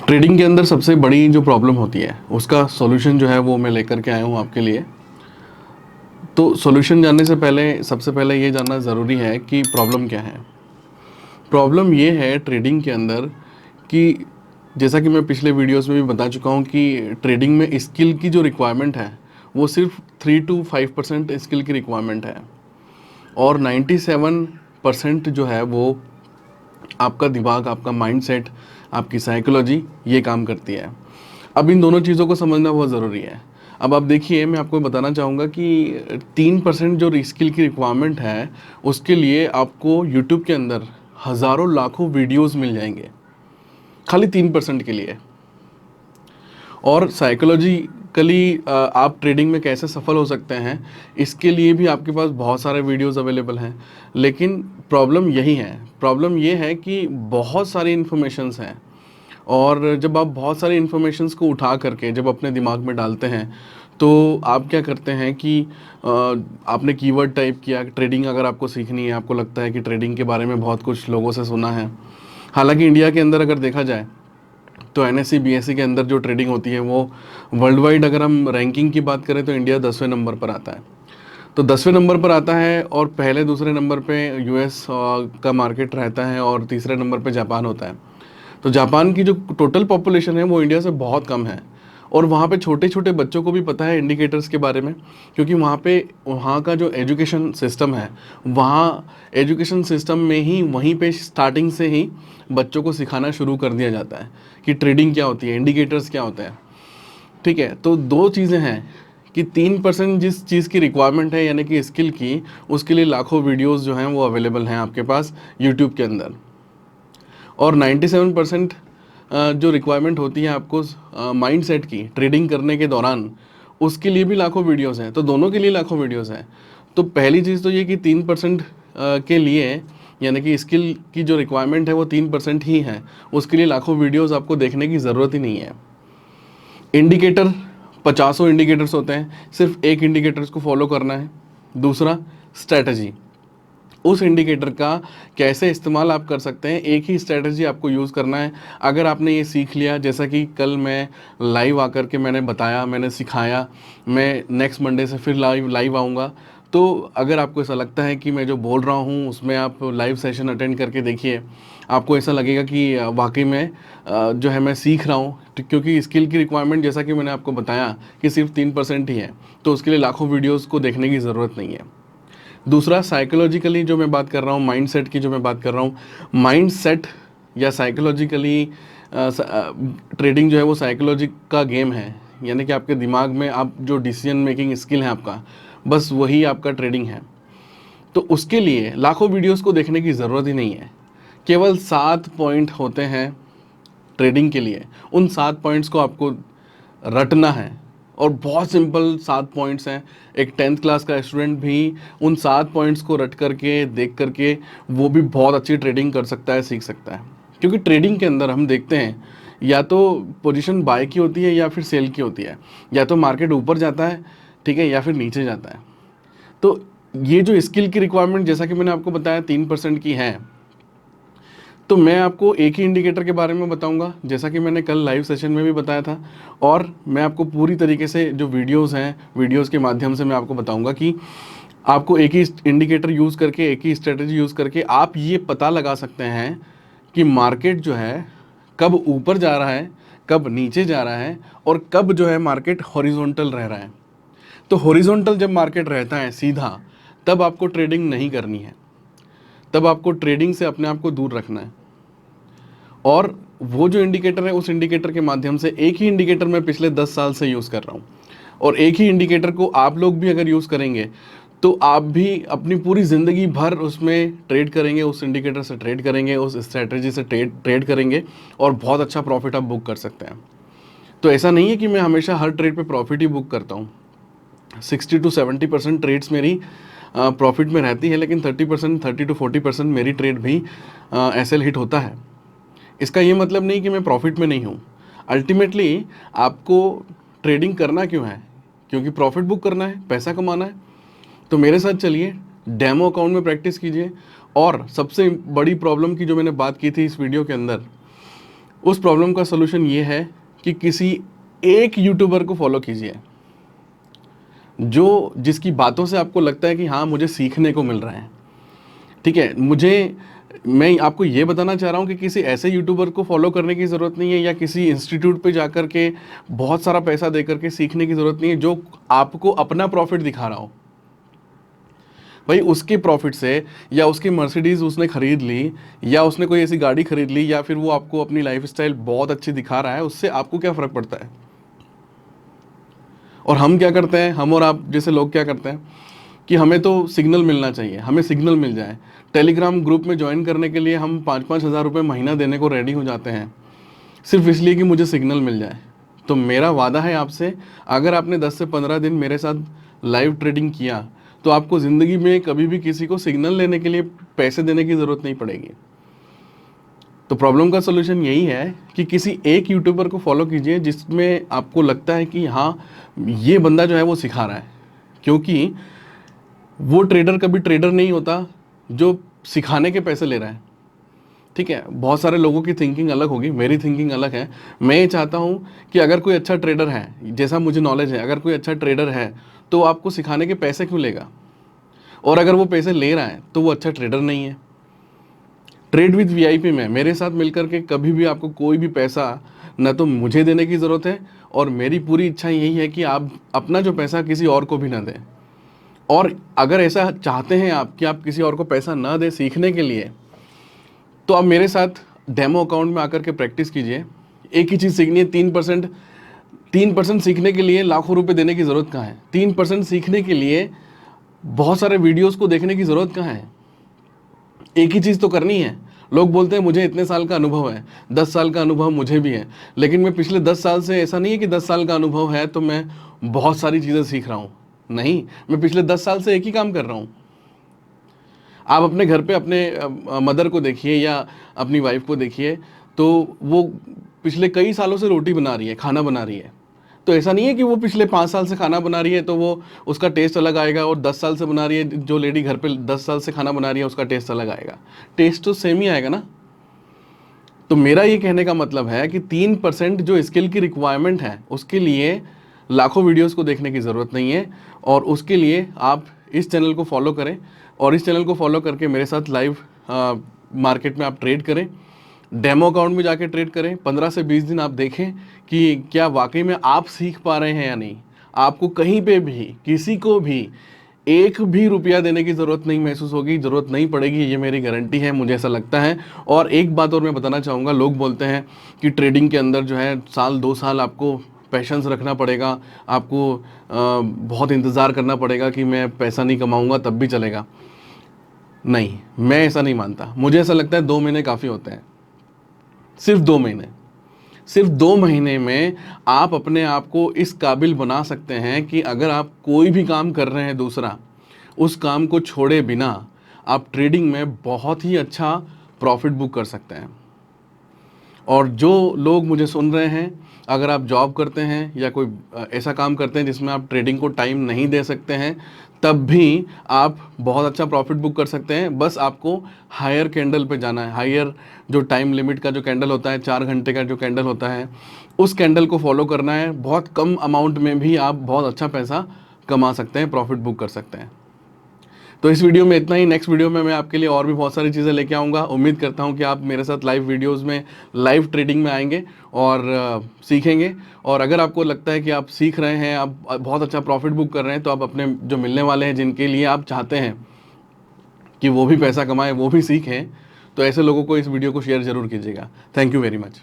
Trading के अंदर सबसे बड़ी जो प्रॉब्लम होती है उसका सॉल्यूशन जो है वो मैं लेकर के आया हूँ आपके लिए। तो सॉल्यूशन जानने से पहले सबसे पहले ये जानना ज़रूरी है कि प्रॉब्लम क्या है। प्रॉब्लम ये है ट्रेडिंग के अंदर कि जैसा कि मैं पिछले वीडियोस में भी बता चुका हूँ कि ट्रेडिंग में स्किल की जो रिक्वायरमेंट है वो सिर्फ 3 to 5% स्किल की रिक्वायरमेंट है और 97% जो है वो आपका दिमाग, आपका माइंडसेट, आपकी साइकोलॉजी ये काम करती है। अब इन दोनों चीज़ों को समझना बहुत ज़रूरी है। अब आप देखिए, मैं आपको बताना चाहूँगा कि 3% जो स्किल की रिक्वायरमेंट है उसके लिए आपको यूट्यूब के अंदर हज़ारों लाखों वीडियोस मिल जाएंगे खाली 3% के लिए। और साइकोलॉजिकली आप ट्रेडिंग में कैसे सफल हो सकते हैं इसके लिए भी आपके पास बहुत सारे वीडियोस अवेलेबल हैं। लेकिन प्रॉब्लम ये है कि बहुत सारी इन्फॉर्मेशंस हैं और जब आप बहुत सारी इन्फॉर्मेशंस को उठा करके जब अपने दिमाग में डालते हैं तो आप क्या करते हैं कि आपने कीवर्ड टाइप किया ट्रेडिंग अगर आपको सीखनी है, आपको लगता है कि ट्रेडिंग के बारे में बहुत कुछ लोगों से सुना है। हालांकि इंडिया के अंदर अगर देखा जाए तो एनएससी बीएससी के अंदर जो ट्रेडिंग होती है वो वर्ल्ड वाइड अगर हम रैंकिंग की बात करें तो इंडिया 10वें नंबर पर आता है। तो 10वें नंबर पर आता है और पहले दूसरे नंबर पे यूएस का मार्केट रहता है और तीसरे नंबर पे जापान होता है। तो जापान की जो टोटल पॉपुलेशन है वो इंडिया से बहुत कम है और वहाँ पे छोटे छोटे बच्चों को भी पता है इंडिकेटर्स के बारे में, क्योंकि वहाँ का जो एजुकेशन सिस्टम है, वहाँ एजुकेशन सिस्टम में ही वहीं पे स्टार्टिंग से ही बच्चों को सिखाना शुरू कर दिया जाता है कि ट्रेडिंग क्या होती है, इंडिकेटर्स क्या होते हैं। ठीक है, तो दो चीज़ें हैं कि 3% जिस चीज़ की रिक्वायरमेंट है यानी कि स्किल की, उसके लिए लाखों वीडियोस जो हैं वो अवेलेबल हैं आपके पास यूट्यूब के अंदर। और 97% जो रिक्वायरमेंट होती है आपको माइंडसेट की ट्रेडिंग करने के दौरान, उसके लिए भी लाखों वीडियोस हैं। तो दोनों के लिए लाखों वीडियोस हैं। तो पहली चीज़ तो ये कि 3% के लिए यानी कि स्किल की जो रिक्वायरमेंट है वो 3% ही है, उसके लिए लाखों वीडियोस आपको देखने की ज़रूरत ही नहीं है। इंडिकेटर, पचासों इंडिकेटर्स होते हैं, सिर्फ एक इंडिकेटर्स को फॉलो करना है। दूसरा, स्ट्रैटेजी, उस इंडिकेटर का कैसे इस्तेमाल आप कर सकते हैं, एक ही स्ट्रैटेजी आपको यूज़ करना है। अगर आपने ये सीख लिया, जैसा कि कल मैं लाइव आकर के मैंने बताया, मैंने सिखाया, मैं नेक्स्ट मंडे से फिर लाइव आऊँगा। तो अगर आपको ऐसा लगता है कि मैं जो बोल रहा हूँ उसमें आप लाइव सेशन अटेंड करके देखिए, आपको ऐसा लगेगा कि वाकई में जो है मैं सीख रहा हूँ। क्योंकि स्किल की रिक्वायरमेंट जैसा कि मैंने आपको बताया कि सिर्फ 3% ही है, तो उसके लिए लाखों वीडियोज़ को देखने की ज़रूरत नहीं है। दूसरा, साइकोलॉजिकली जो मैं बात कर रहा हूँ, माइंडसेट की जो मैं बात कर रहा हूँ, माइंडसेट या साइकोलॉजिकली ट्रेडिंग जो है वो साइकोलॉजी का गेम है। यानी कि आपके दिमाग में आप जो डिसीजन मेकिंग स्किल है आपका, बस वही आपका ट्रेडिंग है। तो उसके लिए लाखों वीडियोस को देखने की ज़रूरत ही नहीं है। केवल 7 पॉइंट होते हैं ट्रेडिंग के लिए, उन 7 पॉइंट्स को आपको रटना है और बहुत सिंपल 7 पॉइंट्स हैं। एक 10th क्लास का स्टूडेंट भी उन 7 पॉइंट्स को रट करके, देख करके वो भी बहुत अच्छी ट्रेडिंग कर सकता है, सीख सकता है। क्योंकि ट्रेडिंग के अंदर हम देखते हैं या तो पोजीशन बाय की होती है या फिर सेल की होती है, या तो मार्केट ऊपर जाता है, ठीक है, या फिर नीचे जाता है। तो ये जो स्किल की रिक्वायरमेंट जैसा कि मैंने आपको बताया 3% की है, तो मैं आपको एक ही इंडिकेटर के बारे में बताऊंगा जैसा कि मैंने कल लाइव सेशन में भी बताया था। और मैं आपको पूरी तरीके से जो वीडियोस हैं, वीडियोस के माध्यम से मैं आपको बताऊंगा कि आपको एक ही इंडिकेटर यूज़ करके, एक ही स्ट्रेटजी यूज़ करके आप ये पता लगा सकते हैं कि मार्केट जो है कब ऊपर जा रहा है, कब नीचे जा रहा है और कब जो है मार्केट हॉरिजॉन्टल रह रहा है। तो हॉरिजॉन्टल जब मार्केट रहता है सीधा, तब आपको ट्रेडिंग नहीं करनी है, तब आपको ट्रेडिंग से अपने आप को दूर रखना है। और वो जो इंडिकेटर है, उस इंडिकेटर के माध्यम से, एक ही इंडिकेटर मैं पिछले 10 साल से यूज़ कर रहा हूँ और एक ही इंडिकेटर को आप लोग भी अगर यूज़ करेंगे तो आप भी अपनी पूरी ज़िंदगी भर उसमें ट्रेड करेंगे, उस इंडिकेटर से ट्रेड करेंगे, उस स्ट्रैटेजी से ट्रेड करेंगे और बहुत अच्छा प्रॉफिट आप बुक कर सकते हैं। तो ऐसा नहीं है कि मैं हमेशा हर ट्रेड पे प्रॉफिट ही बुक करता हूँ। 60 to 70% ट्रेड्स मेरी प्रॉफिट में रहती है, लेकिन 30 to 40% मेरी ट्रेड भी एसएल हिट होता है। इसका ये मतलब नहीं कि मैं प्रॉफिट में नहीं हूँ। अल्टीमेटली आपको ट्रेडिंग करना क्यों है? क्योंकि प्रॉफिट बुक करना है, पैसा कमाना है। तो मेरे साथ चलिए, डेमो अकाउंट में प्रैक्टिस कीजिए। और सबसे बड़ी प्रॉब्लम की जो मैंने बात की थी इस वीडियो के अंदर, उस प्रॉब्लम का सोल्यूशन ये है कि किसी एक यूट्यूबर को फॉलो कीजिए जो जिसकी बातों से आपको लगता है कि हाँ मुझे सीखने को मिल रहा है। ठीक है, मैं आपको ये बताना चाह रहा हूँ कि किसी ऐसे यूट्यूबर को फॉलो करने की ज़रूरत नहीं है या किसी इंस्टीट्यूट पे जाकर के बहुत सारा पैसा दे करके सीखने की ज़रूरत नहीं है जो आपको अपना प्रॉफिट दिखा रहा हो। भाई उसके प्रॉफिट से या उसकी मर्सिडीज़ उसने ख़रीद ली या उसने कोई ऐसी गाड़ी खरीद ली या फिर वो आपको अपनी लाइफस्टाइल बहुत अच्छी दिखा रहा है, उससे आपको क्या फ़र्क पड़ता है। और हम क्या करते हैं, हम और आप जैसे लोग क्या करते हैं कि हमें तो सिग्नल मिलना चाहिए, हमें सिग्नल मिल जाए। टेलीग्राम ग्रुप में ज्वाइन करने के लिए हम 5-5 हज़ार रुपये महीना देने को रेडी हो जाते हैं सिर्फ इसलिए कि मुझे सिग्नल मिल जाए। तो मेरा वादा है आपसे, अगर आपने 10 से 15 दिन मेरे साथ लाइव ट्रेडिंग किया तो आपको ज़िंदगी में कभी भी किसी को सिग्नल लेने के लिए पैसे देने की ज़रूरत नहीं पड़ेगी। तो प्रॉब्लम का सोल्यूशन यही है कि किसी एक यूट्यूबर को फॉलो कीजिए जिसमें आपको लगता है कि हाँ ये बंदा जो है वो सिखा रहा है, क्योंकि वो ट्रेडर कभी ट्रेडर नहीं होता जो सिखाने के पैसे ले रहा है। ठीक है, बहुत सारे लोगों की थिंकिंग अलग होगी, मेरी थिंकिंग अलग है। मैं ये चाहता हूँ कि अगर कोई अच्छा ट्रेडर है, जैसा मुझे नॉलेज है, अगर कोई अच्छा ट्रेडर है तो आपको सिखाने के पैसे क्यों लेगा, और अगर वो पैसे ले रहा है तो वो अच्छा ट्रेडर नहीं है। ट्रेड विद वीआईपी में मेरे साथ मिलकर के कभी भी आपको कोई भी पैसा न तो मुझे देने की ज़रूरत है, और मेरी पूरी इच्छा यही है कि आप अपना जो पैसा किसी और को भी ना दें। और अगर ऐसा चाहते हैं आप कि आप किसी और को पैसा ना दें सीखने के लिए, तो आप मेरे साथ डेमो अकाउंट में आकर के प्रैक्टिस कीजिए। एक ही चीज़ सीखनी है, 3% सीखने के लिए लाखों रुपए देने की ज़रूरत कहाँ है। 3% सीखने के लिए बहुत सारे वीडियोस को देखने की ज़रूरत कहाँ है। एक ही चीज़ तो करनी है। लोग बोलते हैं मुझे इतने साल का अनुभव है, 10 साल का अनुभव मुझे भी है, लेकिन मैं पिछले 10 साल से, ऐसा नहीं है कि 10 साल का अनुभव है तो मैं बहुत सारी चीज़ें सीख रहा हूँ। नहीं, मैं पिछले 10 साल से एक ही काम कर रहा हूँ। आप अपने घर पे अपने मदर को देखिए या अपनी वाइफ को देखिए, तो वो पिछले कई सालों से रोटी बना रही है, खाना बना रही है। तो ऐसा नहीं है कि वो पिछले 5 साल से खाना बना रही है तो वो उसका टेस्ट अलग आएगा, और 10 साल से बना रही है जो लेडी घर पे 10 साल से खाना बना रही है उसका टेस्ट अलग आएगा। टेस्ट तो सेम ही आएगा ना। तो मेरा ये कहने का मतलब है कि 3% जो स्किल की रिक्वायरमेंट है उसके लिए लाखों वीडियोस को देखने की ज़रूरत नहीं है, और उसके लिए आप इस चैनल को फॉलो करें, और इस चैनल को फॉलो करके मेरे साथ लाइव मार्केट में आप ट्रेड करें, डेमो अकाउंट में जाके ट्रेड करें। 15 से 20 दिन आप देखें कि क्या वाकई में आप सीख पा रहे हैं या नहीं। आपको कहीं पे भी किसी को भी एक भी रुपया देने की ज़रूरत नहीं महसूस होगी, ज़रूरत नहीं पड़ेगी, ये मेरी गारंटी है, मुझे ऐसा लगता है। और एक बात और मैं बताना चाहूँगा, लोग बोलते हैं कि ट्रेडिंग के अंदर जो है 1-2 साल आपको पेशेंस रखना पड़ेगा, आपको बहुत इंतज़ार करना पड़ेगा कि मैं पैसा नहीं कमाऊँगा तब भी चलेगा। नहीं, मैं ऐसा नहीं मानता। मुझे ऐसा लगता है 2 महीने काफ़ी होते हैं, सिर्फ 2 महीने। सिर्फ 2 महीने में आप अपने आप को इस काबिल बना सकते हैं कि अगर आप कोई भी काम कर रहे हैं दूसरा, उस काम को छोड़े बिना आप ट्रेडिंग में बहुत ही अच्छा प्रॉफिट बुक कर सकते हैं। और जो लोग मुझे सुन रहे हैं, अगर आप जॉब करते हैं या कोई ऐसा काम करते हैं जिसमें आप ट्रेडिंग को टाइम नहीं दे सकते हैं, तब भी आप बहुत अच्छा प्रॉफिट बुक कर सकते हैं। बस आपको हायर कैंडल पे जाना है। हायर जो टाइम लिमिट का जो कैंडल होता है, 4 घंटे का जो कैंडल होता है, उस कैंडल को फॉलो करना है। बहुत कम अमाउंट में भी आप बहुत अच्छा पैसा कमा सकते हैं, प्रॉफिट बुक कर सकते हैं। तो इस वीडियो में इतना ही। नेक्स्ट वीडियो में मैं आपके लिए और भी बहुत सारी चीज़ें लेके आऊँगा। उम्मीद करता हूँ कि आप मेरे साथ लाइव वीडियोस में, लाइव ट्रेडिंग में आएंगे और सीखेंगे। और अगर आपको लगता है कि आप सीख रहे हैं, आप बहुत अच्छा प्रॉफिट बुक कर रहे हैं, तो आप अपने जो मिलने वाले हैं, जिनके लिए आप चाहते हैं कि वो भी पैसा कमाएं, वो भी सीखें, तो ऐसे लोगों को इस वीडियो को शेयर ज़रूर कीजिएगा। Thank you very much.